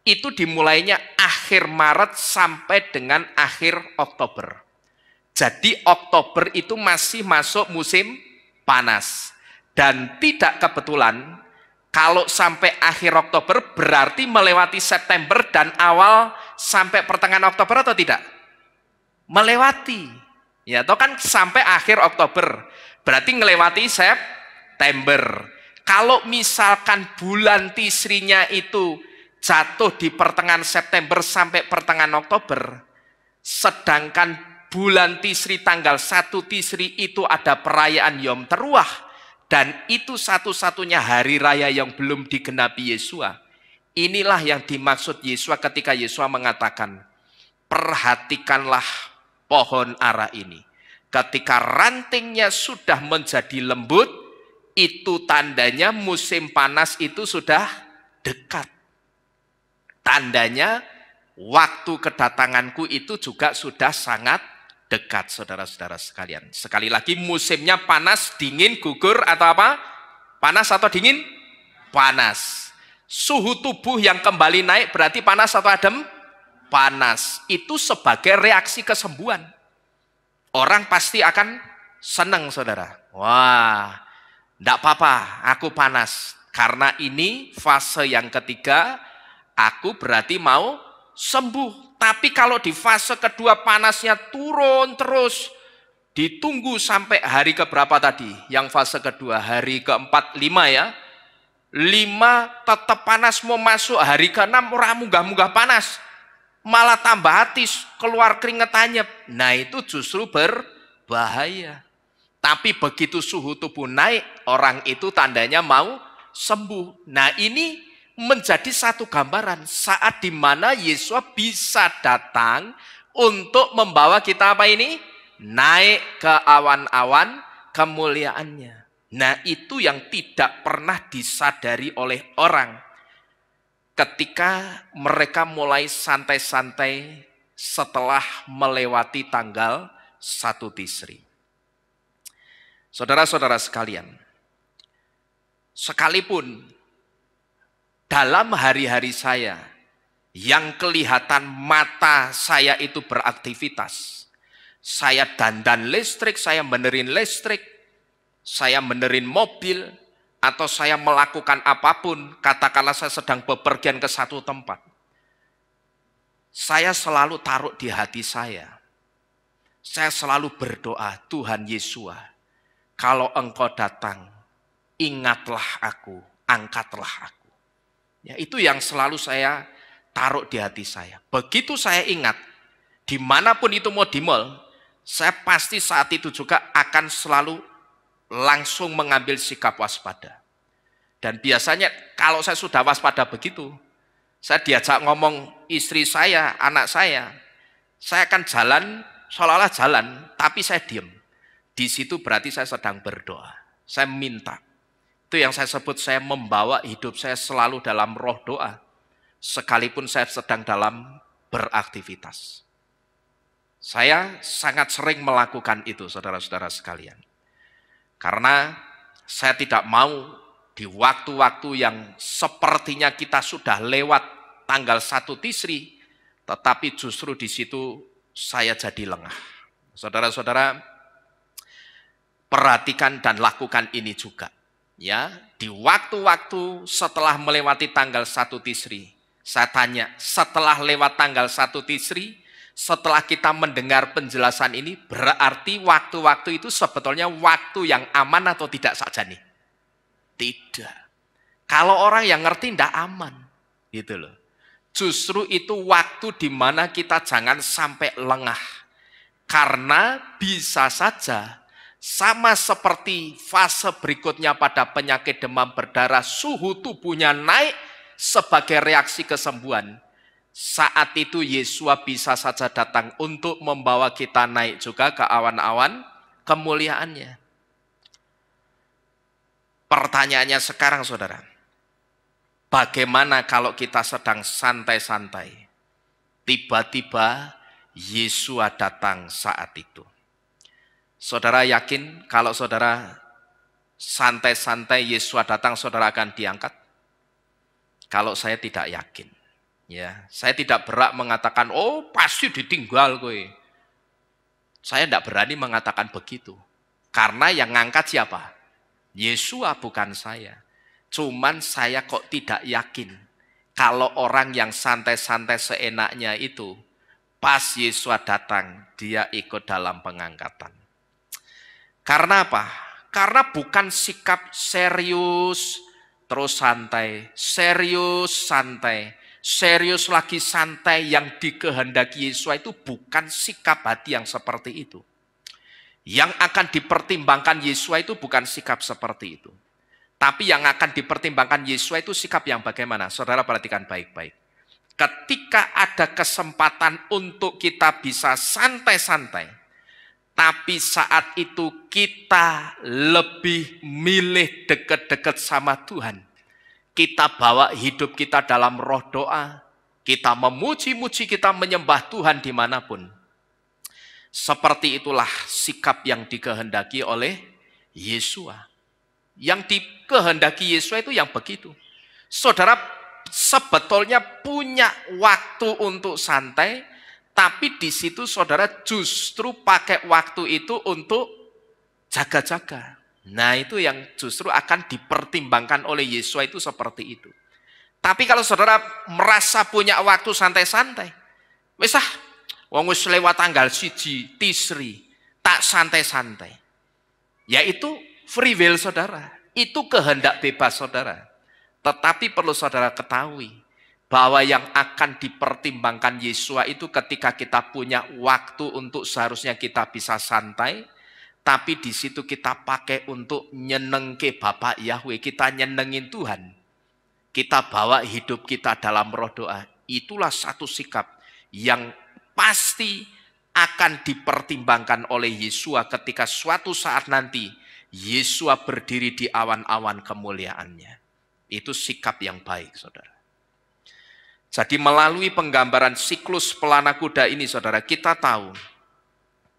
itu dimulainya akhir Maret sampai dengan akhir Oktober. Jadi Oktober itu masih masuk musim panas. Dan tidak kebetulan, kalau sampai akhir Oktober berarti melewati September dan awal sampai pertengahan Oktober atau tidak? Melewati. Ya, atau kan sampai akhir Oktober. Berarti ngelewati September. Kalau misalkan bulan Tisrinya itu jatuh di pertengahan September sampai pertengahan Oktober, sedangkan bulan Tisri tanggal 1 Tisri itu ada perayaan Yom Teruah, dan itu satu-satunya hari raya yang belum digenapi Yesua. Inilah yang dimaksud Yesua ketika Yesua mengatakan, perhatikanlah pohon ara ini. Ketika rantingnya sudah menjadi lembut, itu tandanya musim panas itu sudah dekat. Tandanya waktu kedatanganku itu juga sudah sangat dekat, saudara-saudara sekalian. Sekali lagi, musimnya panas, dingin, gugur, atau apa? Panas atau dingin? Panas. Suhu tubuh yang kembali naik berarti panas atau adem? Panas. Itu sebagai reaksi kesembuhan. Orang pasti akan senang, saudara. Wah, enggak apa-apa, aku panas. Karena ini fase yang ketiga, aku berarti mau sembuh. Tapi kalau di fase kedua panasnya turun terus, ditunggu sampai hari keberapa tadi? Yang fase kedua, hari keempat, 5 ya. 5 tetap panas, mau masuk hari ke-6 orang munggah-munggah panas. Malah tambah hati, keluar keringetannya. Nah, itu justru berbahaya. Tapi begitu suhu tubuh naik, orang itu tandanya mau sembuh. Nah, ini menjadi satu gambaran saat dimana Yesus bisa datang untuk membawa kita apa ini? Naik ke awan-awan kemuliaannya. Nah, itu yang tidak pernah disadari oleh orang. Ketika mereka mulai santai-santai setelah melewati tanggal 1 Tisri. Saudara-saudara sekalian, sekalipun dalam hari-hari saya yang kelihatan mata saya itu beraktivitas, saya dandan listrik, saya benerin listrik, saya benerin mobil, atau saya melakukan apapun, katakanlah saya sedang bepergian ke satu tempat, saya selalu taruh di hati saya selalu berdoa, Tuhan Yesua, kalau Engkau datang, ingatlah aku, angkatlah aku. Ya, itu yang selalu saya taruh di hati saya. Begitu saya ingat, dimanapun itu mau di mall, saya pasti saat itu juga akan selalu langsung mengambil sikap waspada. Dan biasanya kalau saya sudah waspada begitu, saya diajak ngomong istri saya, anak saya akan jalan, seolah-olah jalan, tapi saya diam. Di situ berarti saya sedang berdoa. Saya minta. Itu yang saya sebut saya membawa hidup saya selalu dalam roh doa. Sekalipun saya sedang dalam beraktivitas. Saya sangat sering melakukan itu, saudara-saudara sekalian. Karena saya tidak mau di waktu-waktu yang sepertinya kita sudah lewat tanggal 1 Tisri, tetapi justru di situ saya jadi lengah. Saudara-saudara, perhatikan dan lakukan ini juga. Ya, di waktu-waktu setelah melewati tanggal 1 Tisri, saya tanya, setelah lewat tanggal 1 Tisri, setelah kita mendengar penjelasan ini, berarti waktu-waktu itu sebetulnya waktu yang aman atau tidak saja nih? Tidak. Kalau orang yang ngerti tidak aman, gitu loh. Justru itu waktu di mana kita jangan sampai lengah. Karena bisa saja sama seperti fase berikutnya pada penyakit demam berdarah, suhu tubuhnya naik sebagai reaksi kesembuhan. Saat itu Yesus bisa saja datang untuk membawa kita naik juga ke awan-awan kemuliaannya. Pertanyaannya sekarang saudara, bagaimana kalau kita sedang santai-santai, tiba-tiba Yesus datang saat itu? Saudara yakin kalau saudara santai-santai Yesus datang, saudara akan diangkat? Kalau saya tidak yakin. Ya, saya tidak berhak mengatakan, oh pasti ditinggal gue. Saya tidak berani mengatakan begitu. Karena yang ngangkat siapa? Yesus, bukan saya. Cuman saya kok tidak yakin. Kalau orang yang santai-santai seenaknya itu, pas Yesus datang, dia ikut dalam pengangkatan. Karena apa? Karena bukan sikap serius, terus santai, serius, santai. Serius lagi santai yang dikehendaki Yesus itu bukan sikap hati yang seperti itu. Yang akan dipertimbangkan Yesus itu bukan sikap seperti itu. Tapi yang akan dipertimbangkan Yesus itu sikap yang bagaimana? Saudara perhatikan baik-baik. Ketika ada kesempatan untuk kita bisa santai-santai, tapi saat itu kita lebih milih dekat-dekat sama Tuhan. Kita bawa hidup kita dalam roh doa. Kita memuji-muji, kita menyembah Tuhan dimanapun. Seperti itulah sikap yang dikehendaki oleh Yesus. Yang dikehendaki Yesus itu yang begitu. Saudara sebetulnya punya waktu untuk santai, tapi di situ saudara justru pakai waktu itu untuk jaga-jaga. Nah itu yang justru akan dipertimbangkan oleh Yesus itu seperti itu. Tapi kalau saudara merasa punya waktu santai-santai, wis wong wis lewat tanggal 1 Tisri, tak santai-santai. Yaitu free will saudara, itu kehendak bebas saudara. Tetapi perlu saudara ketahui bahwa yang akan dipertimbangkan Yesus itu ketika kita punya waktu untuk seharusnya kita bisa santai, tapi di situ kita pakai untuk nyenengke Bapak Yahweh, kita nyenengin Tuhan. Kita bawa hidup kita dalam roh doa. Itulah satu sikap yang pasti akan dipertimbangkan oleh Yesus ketika suatu saat nanti Yesus berdiri di awan-awan kemuliaannya. Itu sikap yang baik, saudara. Jadi melalui penggambaran siklus pelana kuda ini, saudara, kita tahu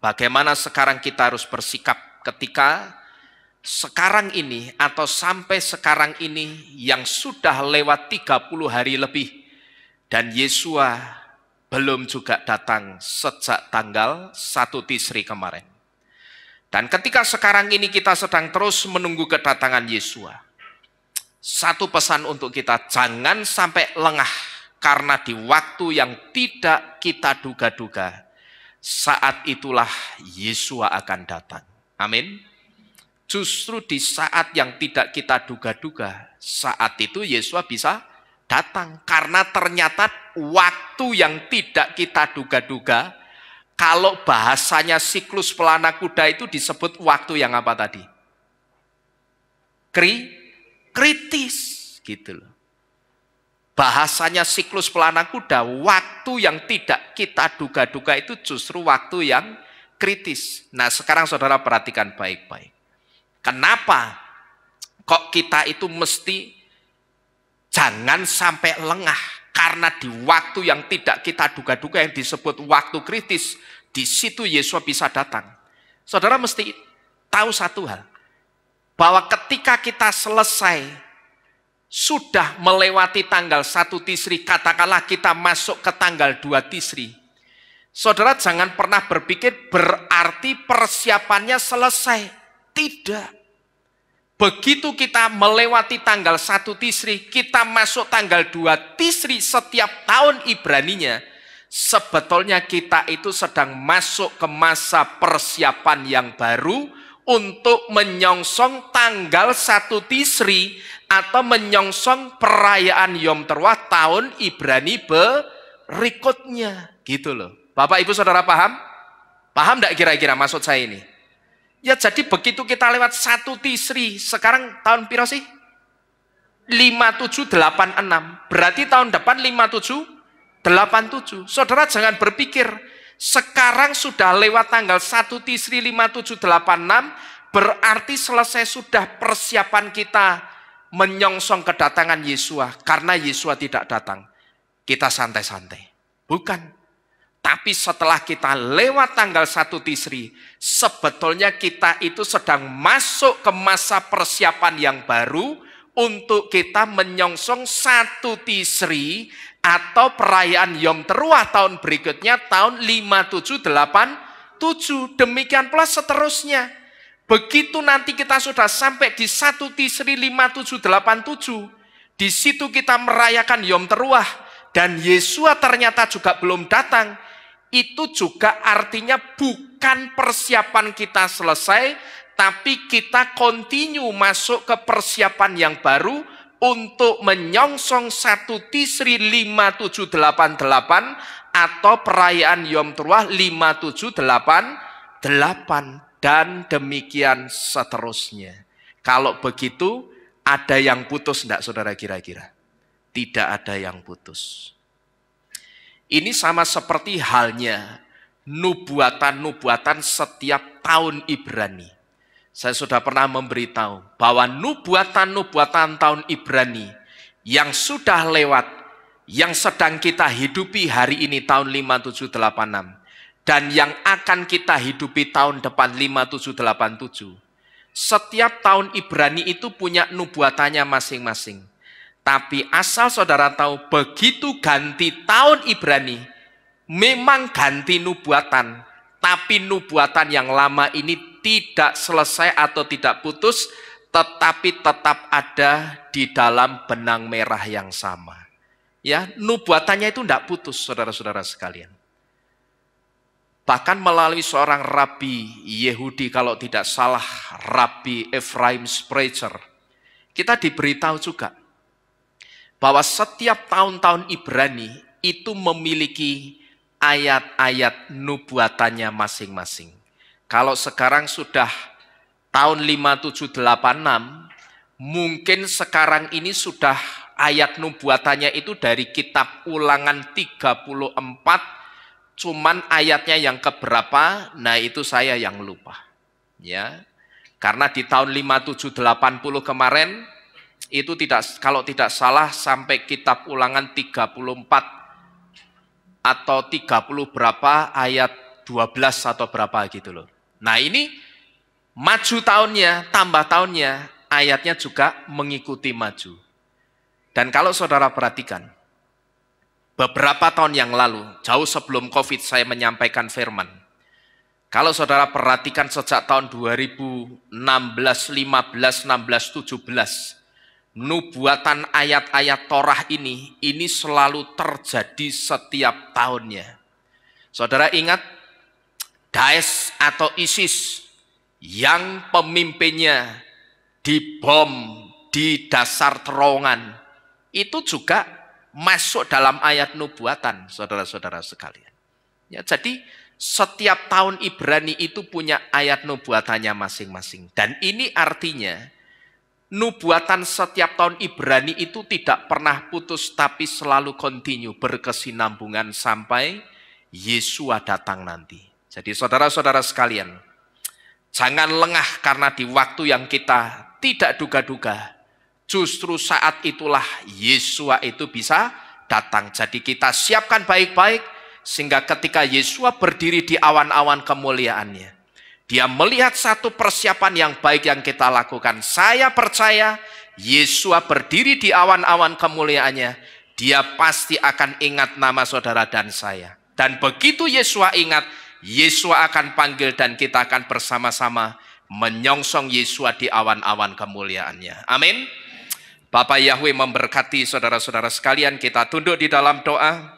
bagaimana sekarang kita harus bersikap ketika sekarang ini atau sampai sekarang ini yang sudah lewat 30 hari lebih dan Yesus belum juga datang sejak tanggal 1 Tisri kemarin. Dan ketika sekarang ini kita sedang terus menunggu kedatangan Yesus, satu pesan untuk kita, jangan sampai lengah karena di waktu yang tidak kita duga-duga, saat itulah Yesus akan datang. Amin. Justru di saat yang tidak kita duga-duga, saat itu Yesus bisa datang. Karena ternyata waktu yang tidak kita duga-duga, kalau bahasanya siklus pelana kuda itu disebut waktu yang apa tadi? kritis gitu loh. Bahasanya siklus pelana kuda, waktu yang tidak kita duga-duga itu justru waktu yang kritis. Nah, sekarang saudara perhatikan baik-baik. Kenapa kok kita itu mesti jangan sampai lengah? Karena di waktu yang tidak kita duga-duga yang disebut waktu kritis, di situ Yesus bisa datang. Saudara mesti tahu satu hal, bahwa ketika kita selesai sudah melewati tanggal 1 Tisri, katakanlah kita masuk ke tanggal 2 Tisri. Saudara jangan pernah berpikir berarti persiapannya selesai. Tidak. Begitu kita melewati tanggal 1 Tisri, kita masuk tanggal 2 Tisri setiap tahun Ibraninya, sebetulnya kita itu sedang masuk ke masa persiapan yang baru untuk menyongsong tanggal 1 Tisri atau menyongsong perayaan Yom Teruah tahun Ibrani berikutnya. Gitu loh. Bapak Ibu Saudara paham? Paham enggak kira-kira maksud saya ini? Ya jadi begitu kita lewat 1 Tisri, sekarang tahun piro sih? 5786. Berarti tahun depan 5787. Saudara jangan berpikir sekarang sudah lewat tanggal 1 Tisri 5786, berarti selesai sudah persiapan kita menyongsong kedatangan Yesua. Karena Yesua tidak datang, kita santai-santai. Bukan. Tapi setelah kita lewat tanggal 1 Tisri, sebetulnya kita itu sedang masuk ke masa persiapan yang baru untuk kita menyongsong 1 Tisri atau perayaan Yom Teruah tahun berikutnya tahun 5787. Demikian pula seterusnya. Begitu nanti kita sudah sampai di 1 Tisri 5787, di situ kita merayakan Yom Teruah dan Yesua ternyata juga belum datang. Itu juga artinya bukan persiapan kita selesai, tapi kita continue masuk ke persiapan yang baru untuk menyongsong 1 Tisri 5788 atau perayaan Yom Teruah 5788. Dan demikian seterusnya. Kalau begitu, ada yang putus enggak saudara kira-kira? Tidak ada yang putus. Ini sama seperti halnya nubuatan-nubuatan setiap tahun Ibrani. Saya sudah pernah memberitahu bahwa nubuatan-nubuatan tahun Ibrani yang sudah lewat, yang sedang kita hidupi hari ini tahun 5786, dan yang akan kita hidupi tahun depan 5787. Setiap tahun Ibrani itu punya nubuatannya masing-masing. Tapi asal saudara tahu, begitu ganti tahun Ibrani, memang ganti nubuatan. Tapi nubuatan yang lama ini tidak selesai atau tidak putus, tetapi tetap ada di dalam benang merah yang sama. Ya, nubuatannya itu tidak putus, saudara-saudara sekalian. Bahkan melalui seorang rabi Yehudi, kalau tidak salah Rabi Ephraim Sprecher, kita diberitahu juga bahwa setiap tahun-tahun Ibrani itu memiliki ayat-ayat nubuatannya masing-masing. Kalau sekarang sudah tahun 5786, mungkin sekarang ini sudah ayat nubuatannya itu dari kitab Ulangan 34, cuman ayatnya yang keberapa, nah itu saya yang lupa. Ya. Karena di tahun 5780 kemarin, itu tidak, kalau tidak salah sampai kitab Ulangan 34 atau 30 berapa, ayat 12 atau berapa gitu loh. Nah ini maju tahunnya, tambah tahunnya, ayatnya juga mengikuti maju. Dan kalau saudara perhatikan, beberapa tahun yang lalu, jauh sebelum COVID, saya menyampaikan firman. Kalau saudara perhatikan sejak tahun 2016, 15, 16, 17, nubuatan ayat-ayat Torah ini selalu terjadi setiap tahunnya. Saudara ingat, Daesh atau ISIS yang pemimpinnya dibom di dasar terowongan, itu juga masuk dalam ayat nubuatan, saudara-saudara sekalian. Ya, jadi setiap tahun Ibrani itu punya ayat nubuatannya masing-masing. Dan ini artinya nubuatan setiap tahun Ibrani itu tidak pernah putus, tapi selalu continue, berkesinambungan sampai Yesua datang nanti. Jadi saudara-saudara sekalian, jangan lengah karena di waktu yang kita tidak duga-duga, justru saat itulah Yesua itu bisa datang. Jadi kita siapkan baik-baik, sehingga ketika Yesua berdiri di awan-awan kemuliaannya, dia melihat satu persiapan yang baik yang kita lakukan. Saya percaya Yesua berdiri di awan-awan kemuliaannya, dia pasti akan ingat nama saudara dan saya. Dan begitu Yesua ingat, Yesua akan panggil dan kita akan bersama-sama menyongsong Yesua di awan-awan kemuliaannya. Amin. Bapak Yahweh memberkati saudara-saudara sekalian, kita tunduk di dalam doa.